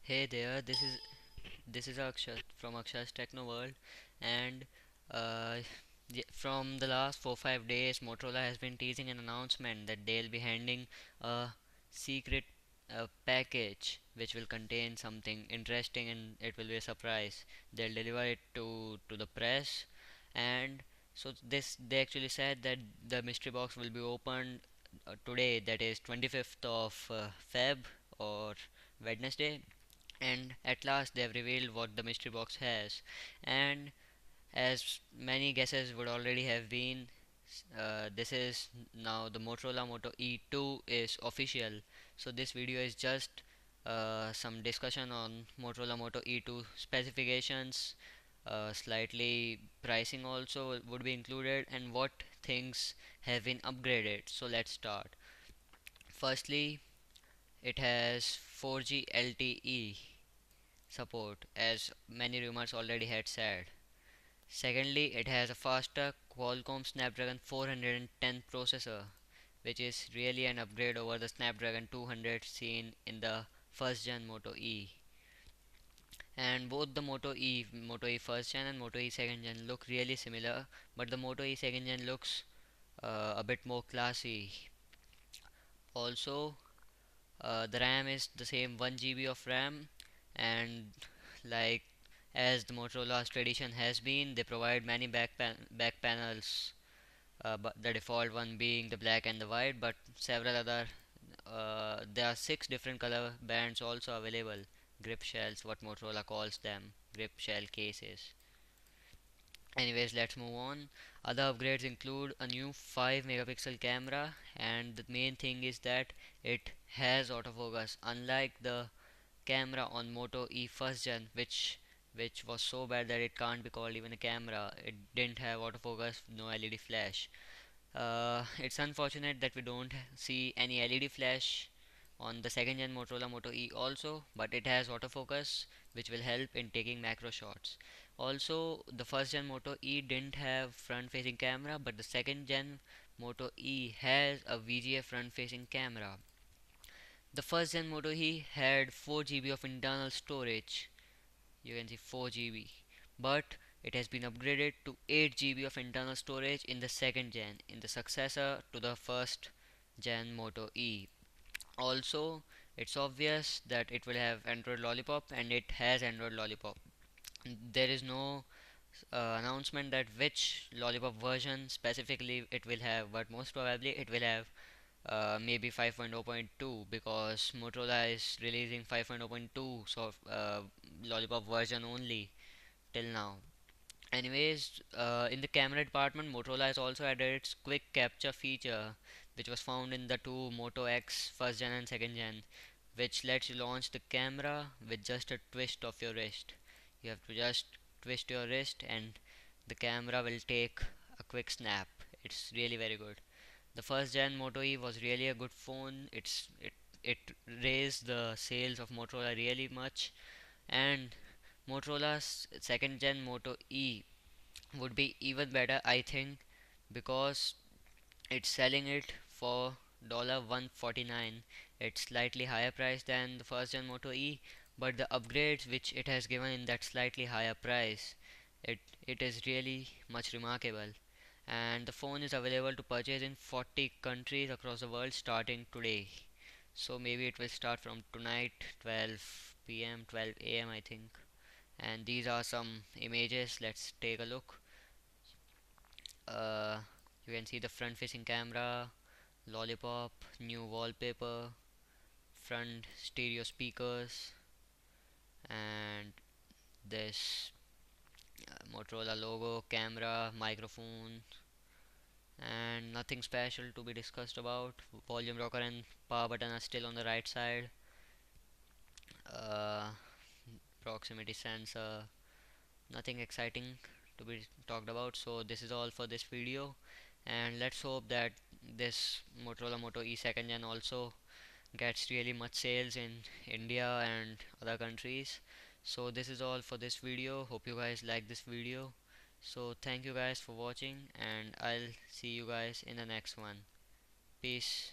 Hey there, this is Akshat from Akshat's Techno World, and uh, from the last 4-5 days, Motorola has been teasing an announcement that they'll be handing a secret package which will contain something interesting, and it will be a surprise. They'll deliver it to the press, and so this they actually said that the mystery box will be opened today, that is 25th of Feb or Wednesday, and at last they have revealed what the mystery box has. And as many guesses would already have been, this is now the Motorola Moto E2 is official. So this video is just some discussion on Motorola Moto E2 specifications, slightly pricing also would be included, and what things have been upgraded. So let's start. Firstly, it has 4G LTE support, as many rumors already had said. Secondly, it has a faster Qualcomm Snapdragon 410 processor, which is really an upgrade over the Snapdragon 200 seen in the first gen Moto E. And both the Moto E first gen and Moto E second gen look really similar, but the Moto E second gen looks a bit more classy. Also, the RAM is the same 1 GB of RAM, and like as the Motorola's tradition has been, they provide many back panels, but the default one being the black and the white, but several other there are 6 different color bands also available. Grip shells, what Motorola calls them, grip shell cases. Anyways, let's move on. Other upgrades include a new 5 megapixel camera, and the main thing is that it has autofocus, unlike the camera on Moto E first gen, which was so bad that it can't be called even a camera. It didn't have autofocus, no LED flash. It's unfortunate that we don't see any LED flash on the second gen Motorola Moto E also, but it has autofocus which will help in taking macro shots. Also, the first gen Moto E didn't have front facing camera, but the second gen Moto E has a VGA front facing camera. The first gen Moto E had 4 GB of internal storage. You can see 4 GB, but it has been upgraded to 8 GB of internal storage in the second gen, in the successor to the first gen Moto E. Also, it's obvious that it will have Android Lollipop, and it has Android Lollipop. There is no announcement that which Lollipop version specifically it will have, but most probably it will have maybe 5.0.2, because Motorola is releasing 5.0.2 Lollipop version only till now. Anyways, in the camera department, Motorola has also added its quick capture feature, which was found in the two Moto X first gen and second gen, which lets you launch the camera with just a twist of your wrist. You have to just twist your wrist, and the camera will take a quick snap. It's really very good. The first gen Moto E was really a good phone. It raised the sales of Motorola really much, and Motorola's second gen Moto E would be even better, I think, because it's selling it for $149. It's slightly higher price than the first gen Moto E, but the upgrades which it has given in that slightly higher price, it it is really much remarkable. And the phone is available to purchase in 40 countries across the world starting today. So maybe it will start from tonight, 12 p.m., 12 a.m., I think. And these are some images. Let's take a look. uh, you can see the front facing camera, lollipop, new wallpaper, front stereo speakers, and this Motorola logo, camera, microphone, and nothing special to be discussed about. Volume rocker and power button are still on the right side. uh, Proximity sensor, nothing exciting to be talked about. So this is all for this video, and let's hope that this Motorola Moto E second gen also gets really much sales in India and other countries. So this is all for this video. Hope you guys like this video. So thank you guys for watching, and I'll see you guys in the next one. Peace.